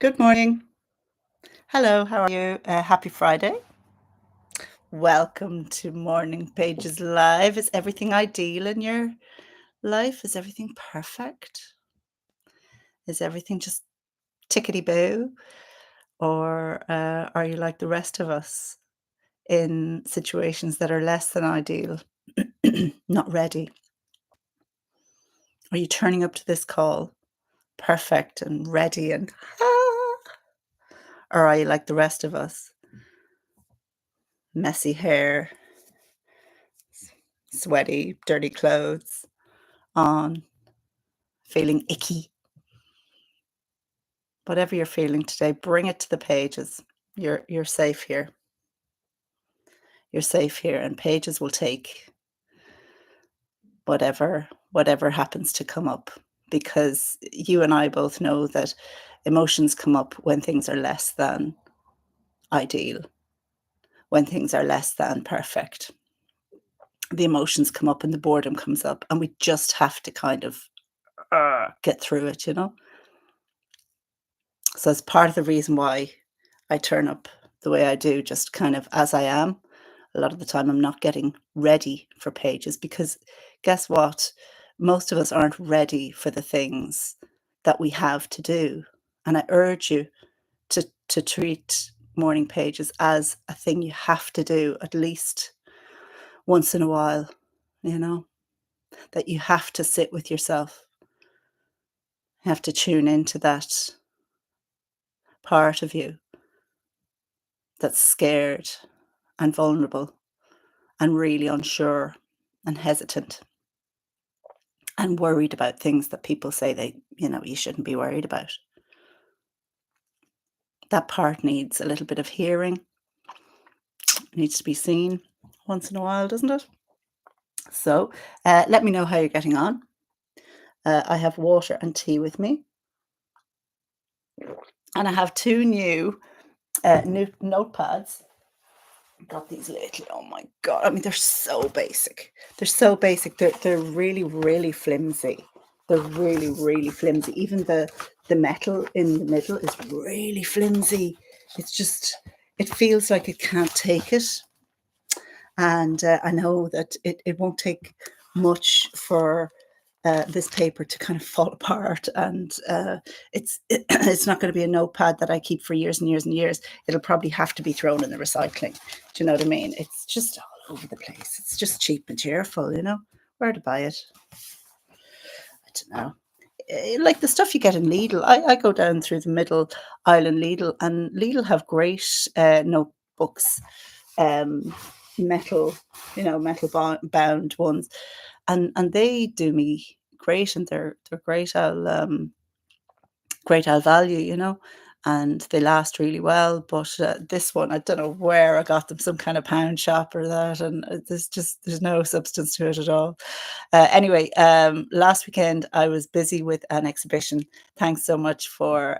Good morning. Hello, how are you? Happy Friday. Welcome to Morning Pages Live. Is everything ideal in your life? Is everything perfect? Is everything just tickety boo? Or are you like the rest of us in situations that are less than ideal? Not ready? Are you turning up to this call perfect and ready or are you like the rest of us? Messy hair, sweaty, dirty clothes on, feeling icky. Whatever you're feeling today, bring it to the pages. You're safe here. You're safe here, and pages will take whatever happens to come up, because you and I both know that emotions come up when things are less than ideal, when things are less than perfect. The emotions come up and the boredom comes up, and we just have to kind of get through it. So it's part of the reason why I turn up the way I do, just kind of as I am. A lot of the time, I'm not getting ready for pages because guess what? Most of us aren't ready for the things that we have to do. And I urge you to treat morning pages as a thing you have to do at least once in a while, you know, that you have to sit with yourself. You have to tune into that part of you that's scared and vulnerable and really unsure and hesitant and worried about things that people say you shouldn't be worried about. That part needs a little bit of hearing, needs to be seen once in a while, doesn't it? So let me know how you're getting on. I have water and tea with me, and I have two new notepads. Got these lately. Oh my god! I mean, they're so basic. They're so basic. They're really really flimsy. They're really really flimsy. Even the metal in the middle is really flimsy. It's just it feels like it can't take it. And I know that it won't take much for this paper to kind of fall apart, and it's not going to be a notepad that I keep for years and years and years. It'll probably have to be thrown in the recycling. Do you know what I mean? It's just all over the place. It's just cheap and cheerful. Where to buy it? I don't know. Like the stuff you get in Lidl. I go down through the Middle Island Lidl, and Lidl have great notebooks, um, metal, bound ones, and they do me great, and they're great I'll value, and they last really well. But this one, I don't know where I got them, some kind of pound shop or that, and there's no substance to it at all. Anyway, last weekend I was busy with an exhibition. Thanks so much for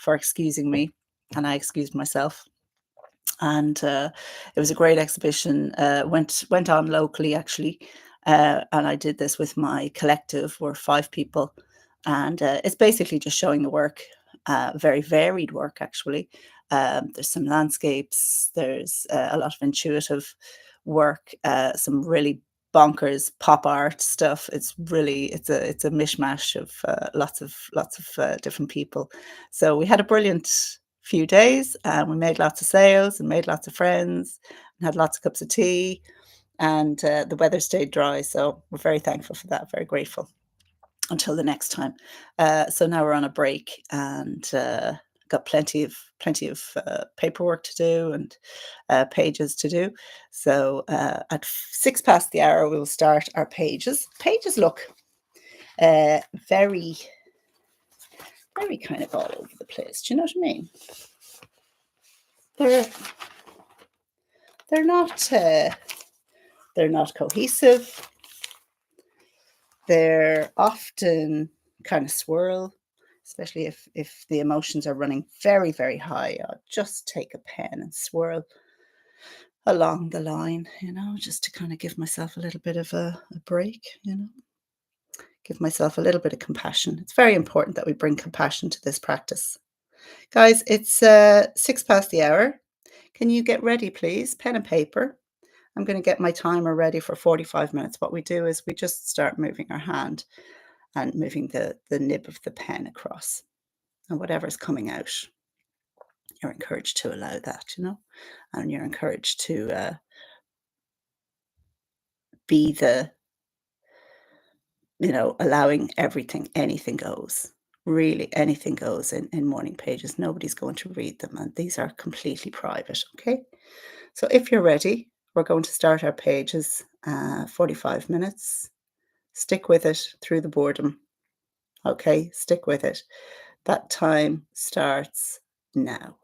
excusing me, and I excused myself. And it was a great exhibition. Went on locally actually, and I did this with my collective. We're 5 people, and it's basically just showing the work. Very varied work actually. There's some landscapes. There's a lot of intuitive work. Some really bonkers pop art stuff. It's a mishmash of lots of different people. So we had a brilliant few days, and we made lots of sales and made lots of friends and had lots of cups of tea, and the weather stayed dry, so we're very thankful for that, very grateful until the next time. So now we're on a break, and got plenty of paperwork to do, and pages to do. So at 6 past the hour we will start our pages. Look very very kind of all over the place. Do you know what I mean? They're they're not they're not cohesive. They're often kind of swirl, especially if the emotions are running very very high. I'll just take a pen and swirl along the line, just to kind of give myself a little bit of a break. Give myself a little bit of compassion. It's very important that we bring compassion to this practice. Guys, it's 6 past the hour. Can you get ready, please? Pen and paper. I'm going to get my timer ready for 45 minutes. What we do is we just start moving our hand and moving the nib of the pen across. And whatever's coming out, you're encouraged to allow that, and you're encouraged to be allowing everything, anything goes. Really, anything goes in morning pages. Nobody's going to read them, and these are completely private. Okay. So if you're ready, we're going to start our pages, 45 minutes. Stick with it through the boredom. Okay, stick with it. That time starts now.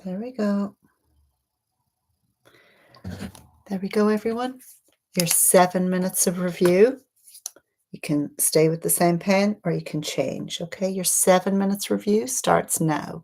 There we go. There we go, everyone. Your 7 minutes of review. You can stay with the same pen or you can change. Okay, your 7 minutes review starts now.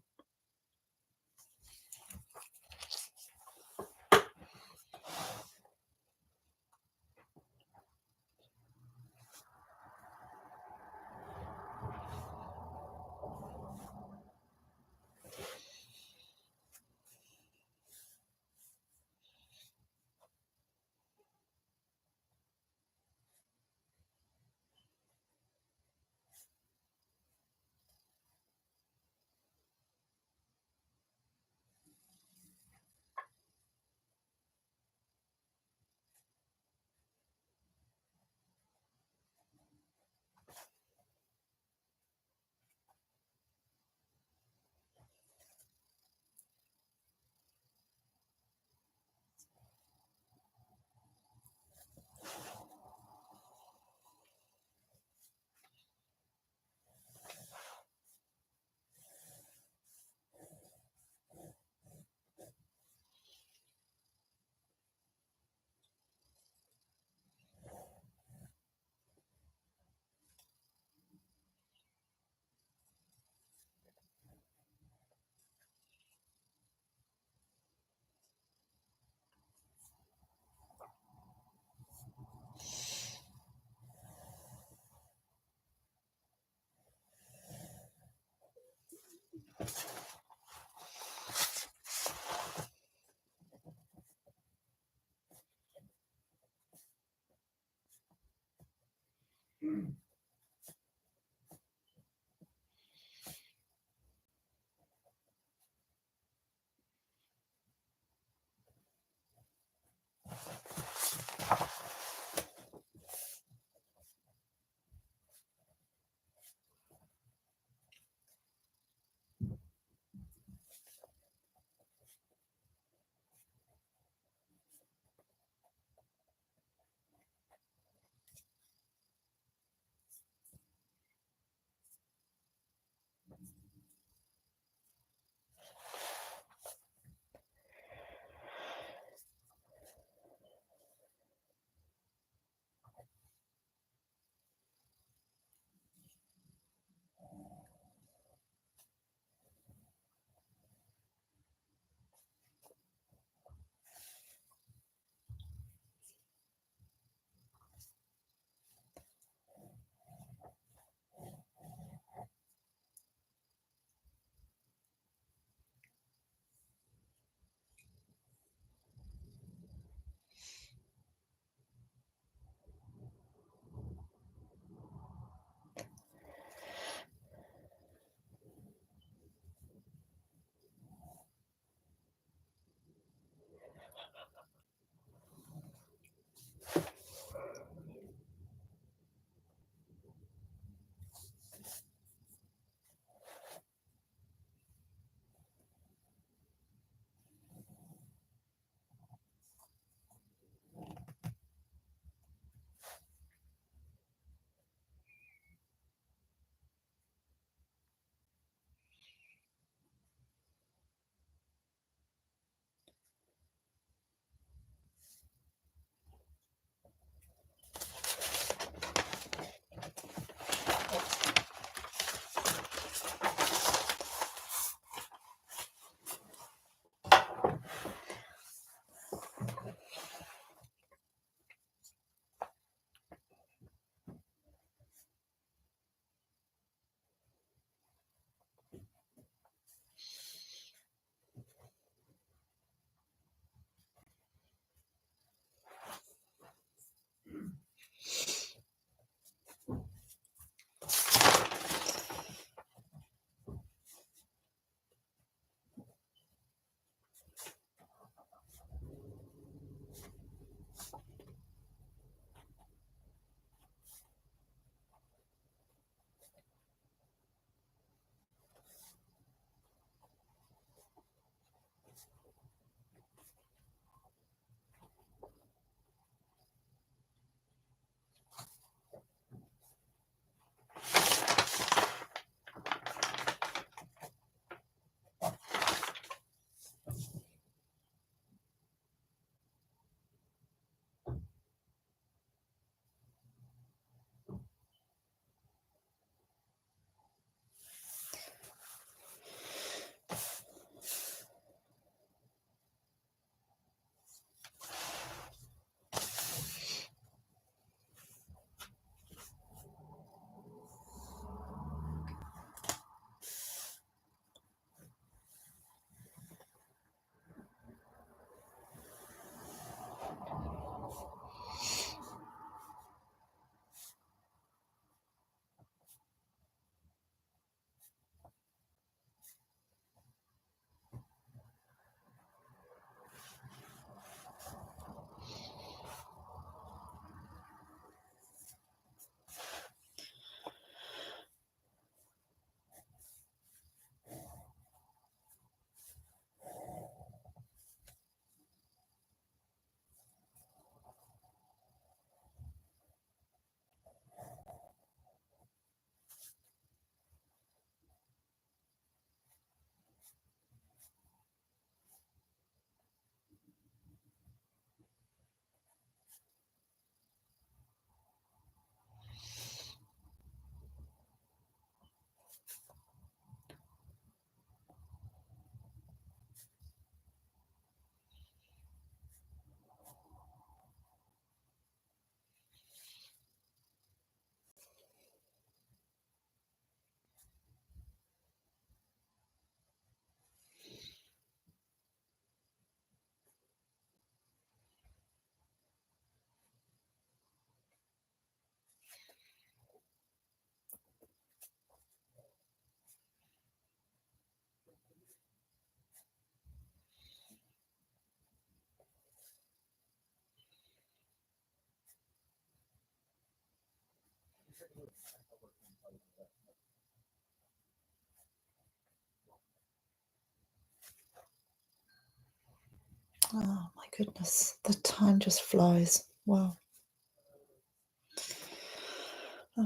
Oh my goodness, the time just flies. Wow.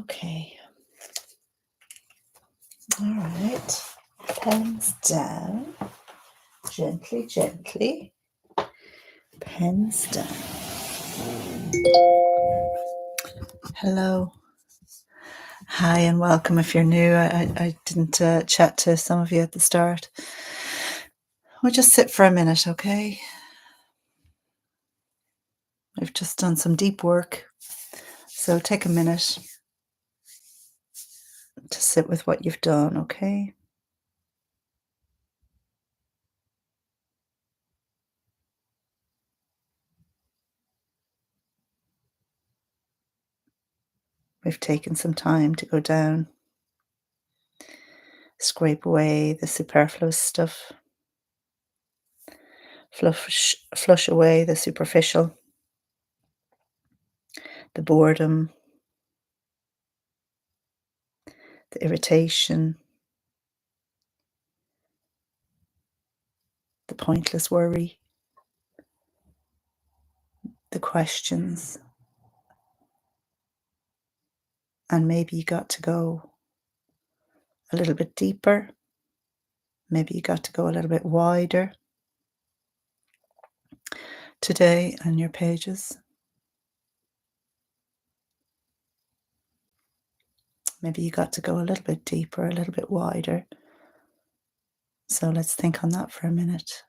Okay. All right. Pens down. Gently, gently. Pens down. Hello. Hi and welcome if you're new. I didn't chat to some of you at the start. We'll just sit for a minute, okay? We've just done some deep work. So take a minute to sit with what you've done, okay? We've taken some time to go down, scrape away the superfluous stuff, flush away the superficial, the boredom, the irritation, the pointless worry, the questions. And maybe you got to go a little bit deeper. Maybe you got to go a little bit wider today on your pages. Maybe you got to go a little bit deeper, a little bit wider. So let's think on that for a minute.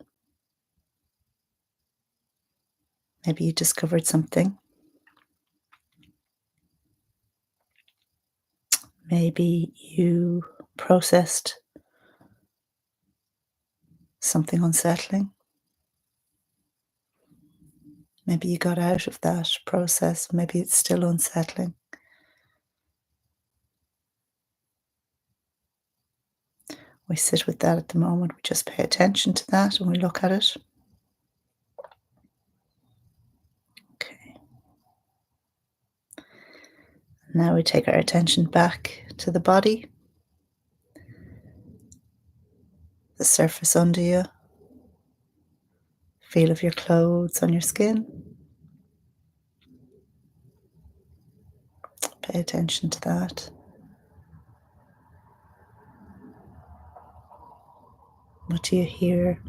Maybe you discovered something. Maybe you processed something unsettling. Maybe you got out of that process. Maybe it's still unsettling. We sit with that at the moment. We just pay attention to that and we look at it. Okay. Now we take our attention back to the body, the surface under you, feel of your clothes on your skin. Pay attention to that. What do you hear?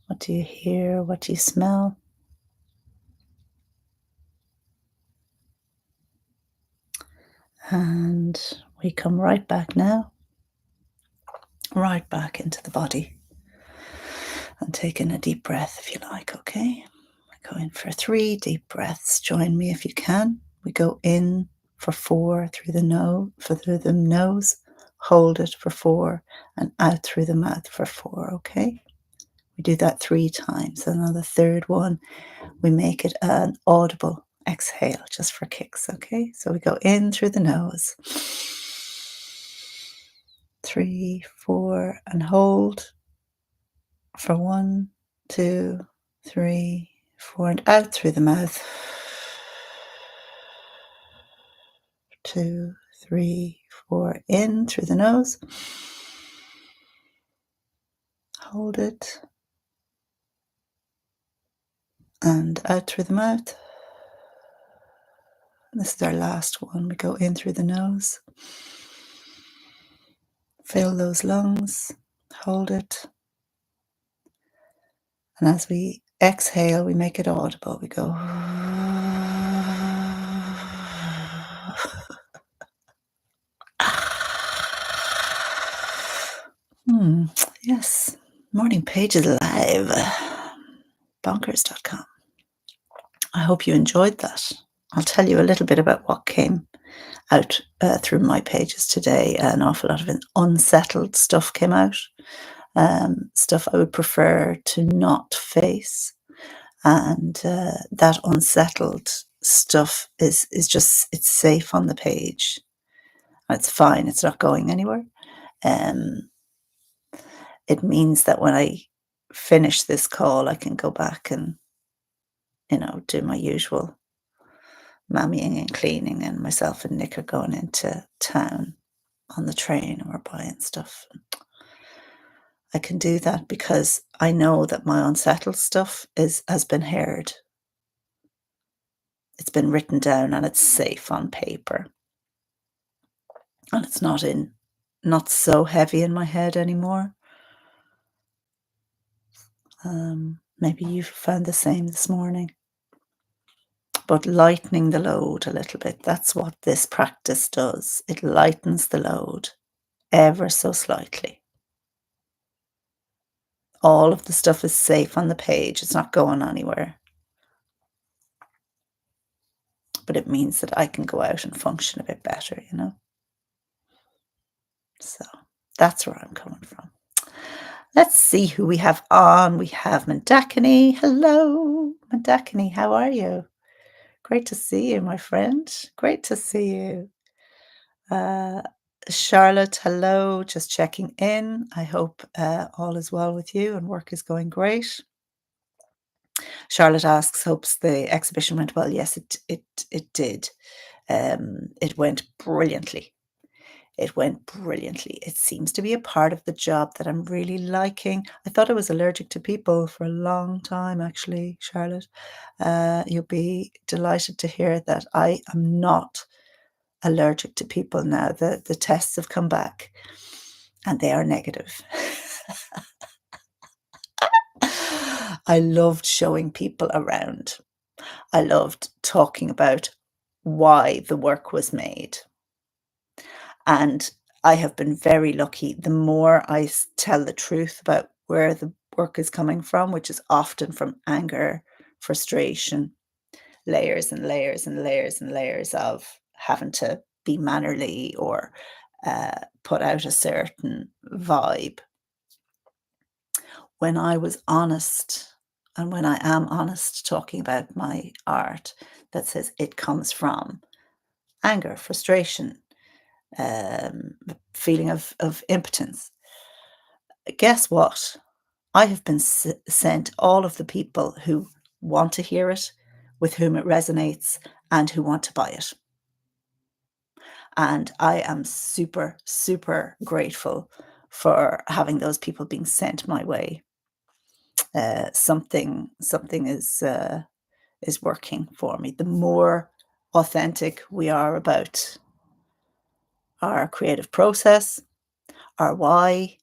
What do you hear? What do you smell? And we come right back now, right back into the body. And take in a deep breath if you like, okay? Go in for 3 deep breaths. Join me if you can. We go in for 4 through the nose, hold it for 4, and out through the mouth for 4, okay? We do that 3 times. And on the third one, we make it an audible exhale just for kicks, okay? So we go in through the nose. 3, 4, and hold for 1, 2, 3, 4, and out through the mouth. 2, 3, 4, in through the nose. Hold it. And out through the mouth. This is our last one. We go in through the nose. Fill those lungs. Hold it. And as we exhale, we make it audible. We go. Yes. Morning Pages Live. Bonkers.com. I hope you enjoyed that. I'll tell you a little bit about what came out through my pages today. An awful lot of unsettled stuff came out. Stuff I would prefer to not face. And that unsettled stuff is just, it's safe on the page. It's fine. It's not going anywhere. It means that when I finish this call, I can go back and do my usual mammying and cleaning, and myself and Nick are going into town on the train and we're buying stuff. I can do that because I know that my unsettled stuff is has been heard. It's been written down and it's safe on paper. And it's not so heavy in my head anymore. Maybe you found the same this morning. But lightening the load a little bit, that's what this practice does. It lightens the load ever so slightly. All of the stuff is safe on the page. It's not going anywhere. But it means that I can go out and function a bit better. So that's where I'm coming from. Let's see who we have on. We have Mandakini. Hello, Mandakini. How are you? Great to see you, my friend. Great to see you. Uh, Charlotte, hello. Just checking in. I hope all is well with you and work is going great. Charlotte asks, hopes the exhibition went well. Yes, it did. It went brilliantly. It went brilliantly. It seems to be a part of the job that I'm really liking. I thought I was allergic to people for a long time, actually, Charlotte. You'll be delighted to hear that I am not allergic to people now. The tests have come back and they are negative. I loved showing people around. I loved talking about why the work was made. And I have been very lucky. The more I tell the truth about where the work is coming from, which is often from anger, frustration, layers and layers and layers and layers of having to be mannerly or put out a certain vibe. When I was honest, and when I am honest talking about my art, that says it comes from anger, frustration, feeling of impotence. Guess what? I have been sent all of the people who want to hear it, with whom it resonates, and who want to buy it. And I am super, super grateful for having those people being sent my way. Something is working for me. The more authentic we are about our creative process, our why,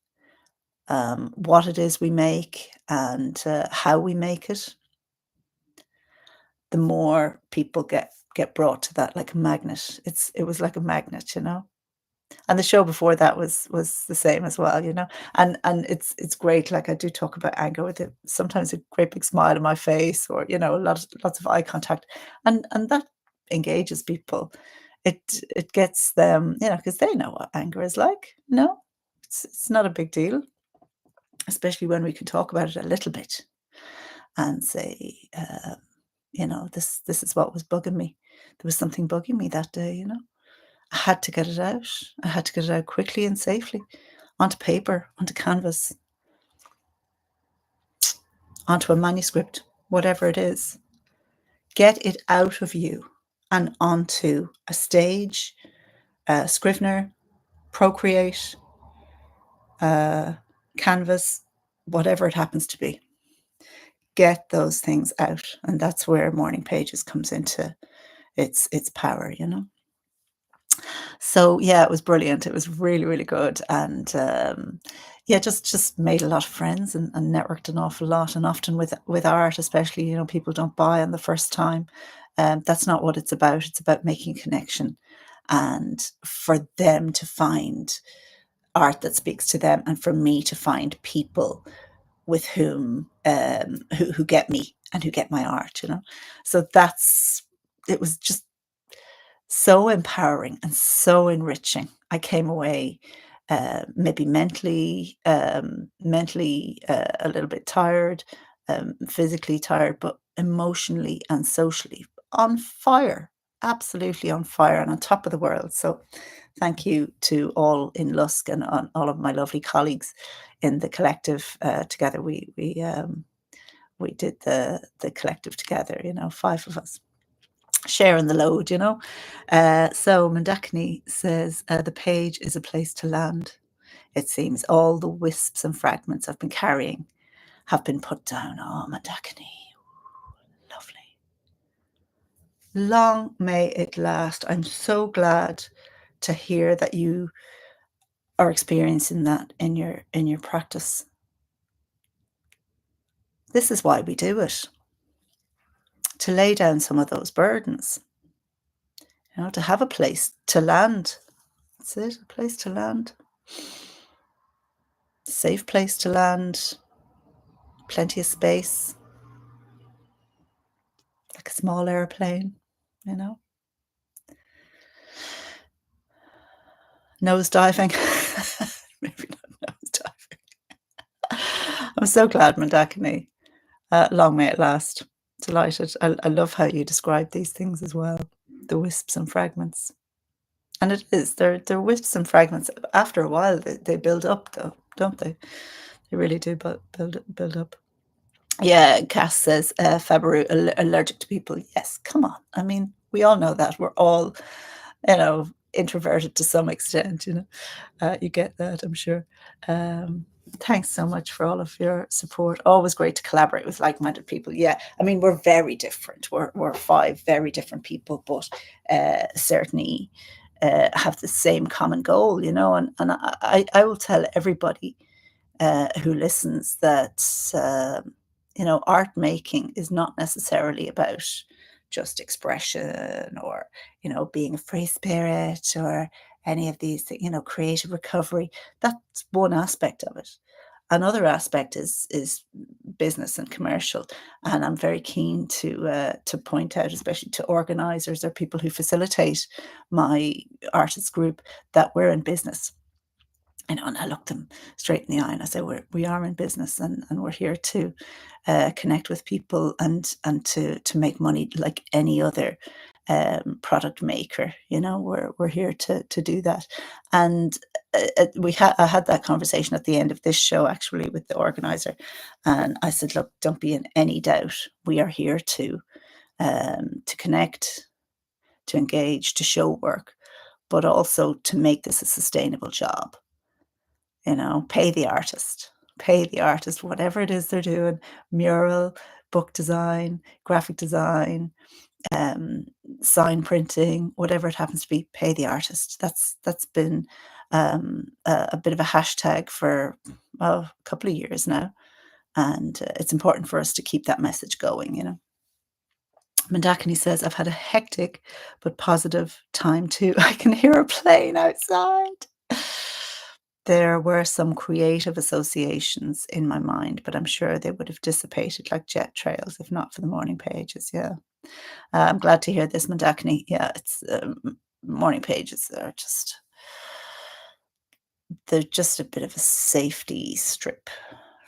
what it is we make, and how we make it, the more people get brought to that like a magnet. It was like a magnet. And the show before that was the same as well. And it's great. Like I do talk about anger with it, sometimes a great big smile on my face, or lots of eye contact, and that engages people. It gets them, because they know what anger is like. No, it's not a big deal, especially when we can talk about it a little bit and say, this is what was bugging me. There was something bugging me that day. I had to get it out. I had to get it out quickly and safely onto paper, onto canvas, onto a manuscript, whatever it is. Get it out of you and onto a stage, Scrivener, Procreate, Canvas, whatever it happens to be. Get those things out. And that's where Morning Pages comes into its power. So yeah, it was brilliant. It was really, really good. And yeah, just made a lot of friends and networked an awful lot. And often with art, especially, people don't buy on the first time. That's not what it's about. It's about making connection and for them to find art that speaks to them, and for me to find people with whom who get me and who get my art. So it was just so empowering and so enriching. I came away maybe mentally a little bit tired, physically tired, but emotionally and socially on fire, absolutely on fire and on top of the world. So thank you to all in Lusk and all of my lovely colleagues in the collective. Together we we did the collective together, you know, 5 of us sharing the load, you know. So Mundakini says, "The page is a place to land. It seems all the wisps and fragments I've been carrying have been put down." Oh, Mundakini, lovely. Long may it last. I'm so glad to hear that you are experiencing that in your practice. This is why we do it, to lay down some of those burdens, you know, to have a place to land. That's it, a place to land. Safe place to land, plenty of space, like a small airplane, you know. Nose diving. Maybe not nose diving. I'm so glad, Mandakini. Long may it last. Delighted. I love how you describe these things as well. The wisps and fragments. And it is, they're wisps and fragments. After a while, they build up, though, don't they? They really do build up. Yeah, Cass says, Fabaru allergic to people. Yes, come on. I mean, we all know that. We're all, you know, introverted to some extent, you know. You get that, I'm sure. Um, Thanks so much for all of your support. Always great to collaborate with like-minded people. Yeah, I mean, we're very different. We're 5 very different people, but certainly have the same common goal, you know. And I will tell everybody who listens that you know, art making is not necessarily about just expression or, you know, being a free spirit or any of these you know, creative recovery. That's one aspect of it. Another aspect is business and commercial, and I'm very keen to point out, especially to organisers or people who facilitate my artist group, that we're in business. You know, and I look them straight in the eye and I say, we are in business, and we're here to connect with people and to make money like any other product maker. You know, we're here to do that. And I had that conversation at the end of this show actually with the organizer, and I said, look, don't be in any doubt. We are here to connect, to engage, to show work, but also to make this a sustainable job. You know, pay the artist, whatever it is they're doing, mural, book design, graphic design, um, sign printing, whatever it happens to be, pay the artist. That's been a bit of a hashtag for a couple of years now, and it's important for us to keep that message going. You know, Mandakini says, "I've had a hectic but positive time too. I can hear a plane outside." There were some creative associations in my mind, but I'm sure they would have dissipated like jet trails if not for the morning pages. Yeah. I'm glad to hear this, Mandakini. Yeah, it's morning pages are just, they're just a bit of a safety strip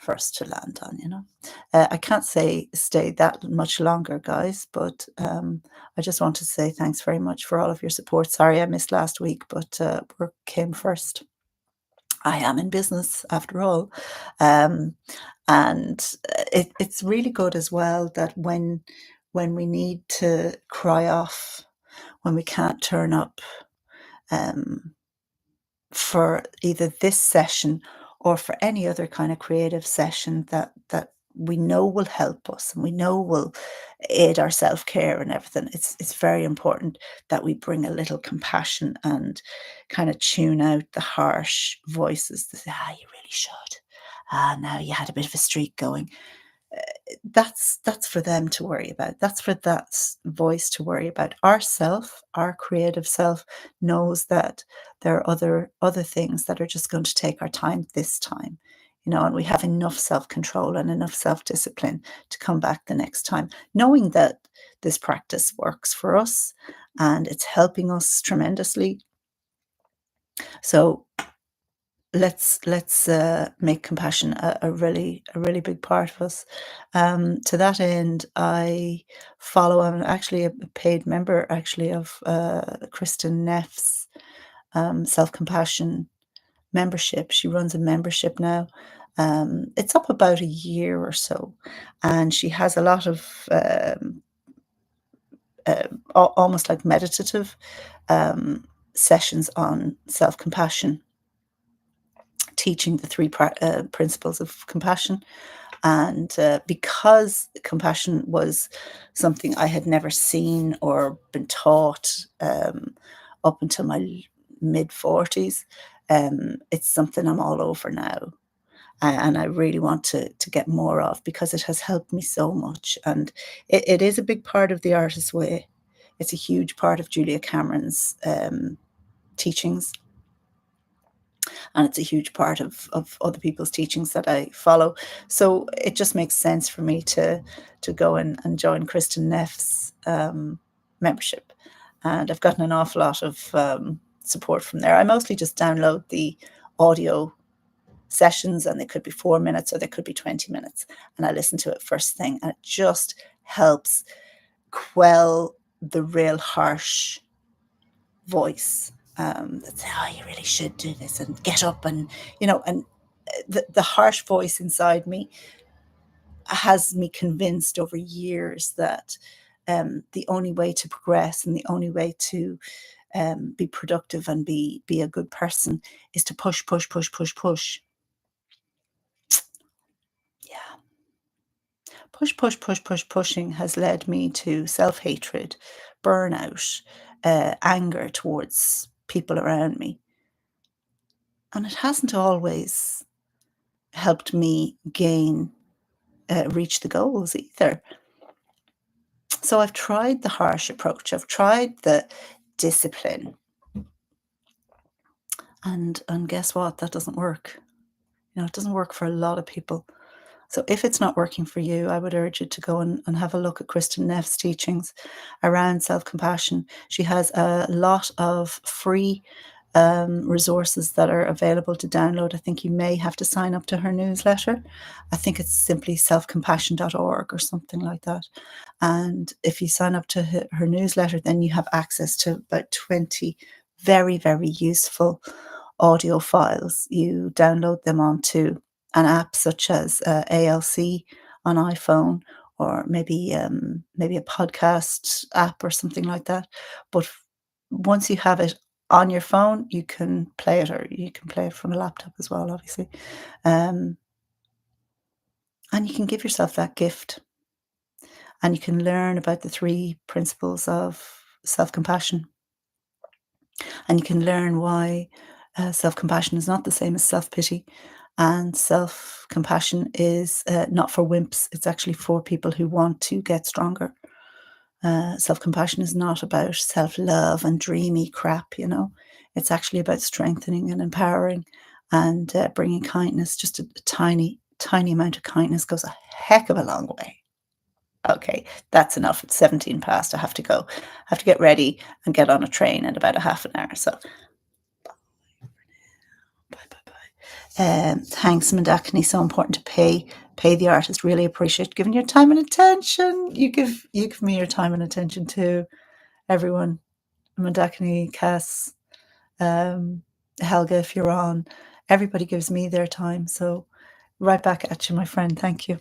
for us to land on, you know. I can't say stay that much longer, guys, but I just want to say thanks very much for all of your support. Sorry I missed last week, but work came first. I am in business after all. Um, and it's really good as well that when we need to cry off, when we can't turn up um, for either this session or for any other kind of creative session that we know will help us and we know will aid our self-care and everything. It's very important that we bring a little compassion and kind of tune out the harsh voices that say, ah, you really should. Ah, now you had a bit of a streak going. That's for them to worry about. That's for that voice to worry about. Our self, our creative self, knows that there are other things that are just going to take our time this time, you know, and we have enough self-control and enough self-discipline to come back the next time, knowing that this practice works for us and it's helping us tremendously. So let's make compassion a really big part of us. To that end, I follow. I'm actually a paid member actually of Kristen Neff's self compassion membership. She runs a membership now, It's up about a year or so, and she has a lot of almost like meditative um, sessions on self compassion, teaching the three principles of compassion. And because compassion was something I had never seen or been taught up until my mid 40s, it's something I'm all over now. And I really want to get more of because it has helped me so much. And it is a big part of the artist's way. It's a huge part of Julia Cameron's teachings, and it's a huge part of other people's teachings that I follow. So it just makes sense for me to go and join Kristen Neff's membership, and I've gotten an awful lot of support from there. I mostly just download the audio sessions, and they could be 4 minutes or they could be 20 minutes, and I listen to it first thing, and it just helps quell the real harsh voice that say, "Oh, you really should do this and get up," and and the harsh voice inside me has me convinced over years that the only way to progress and the only way to be productive and be a good person is to push, push, push, push, push. Yeah, push, push, push, push, pushing has led me to self hatred, burnout, anger towards people around me, and it hasn't always helped me reach the goals either. So I've tried the harsh approach. I've tried the discipline, and guess what? That doesn't work. It doesn't work for a lot of people. So if it's not working for you, I would urge you to go and have a look at Kristen Neff's teachings around self-compassion. She has a lot of free resources that are available to download. I think you may have to sign up to her newsletter. I think it's simply selfcompassion.org or something like that. And if you sign up to her newsletter, then you have access to about 20 very, very useful audio files. You download them onto an app such as ALC on iPhone, or maybe a podcast app or something like that. But once you have it on your phone, you can play it, or you can play it from a laptop as well, obviously. Um, and you can give yourself that gift, and you can learn about the three principles of self compassion, and you can learn why self compassion is not the same as self pity. And self compassion is not for wimps, it's actually for people who want to get stronger. Self compassion is not about self love and dreamy crap. It's actually about strengthening and empowering and bringing kindness. Just a tiny, tiny amount of kindness goes a heck of a long way. Okay, that's enough. It's 17 past. I have to go. I have to get ready and get on a train in about a half an hour. So, bye, bye, bye. Thanks, Mandakini. So important to pay the artist. Really appreciate giving your time and attention. You give me your time and attention too, everyone. Mandakini, Cass, um, Helga, if you're on, everybody gives me their time. So right back at you, my friend. Thank you.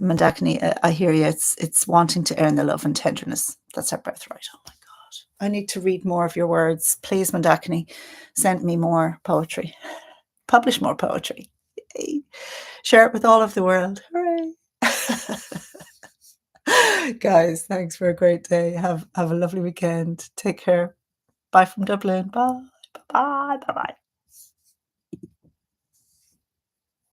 Mandakini, I hear you. It's wanting to earn the love and tenderness. That's our birthright. Oh my God. I need to read more of your words. Please, Mandakini, send me more poetry. Publish more poetry. Yay. Share it with all of the world. Hooray. Guys, thanks for a great day. Have a lovely weekend. Take care. Bye from Dublin. Bye. Bye. Bye. Bye.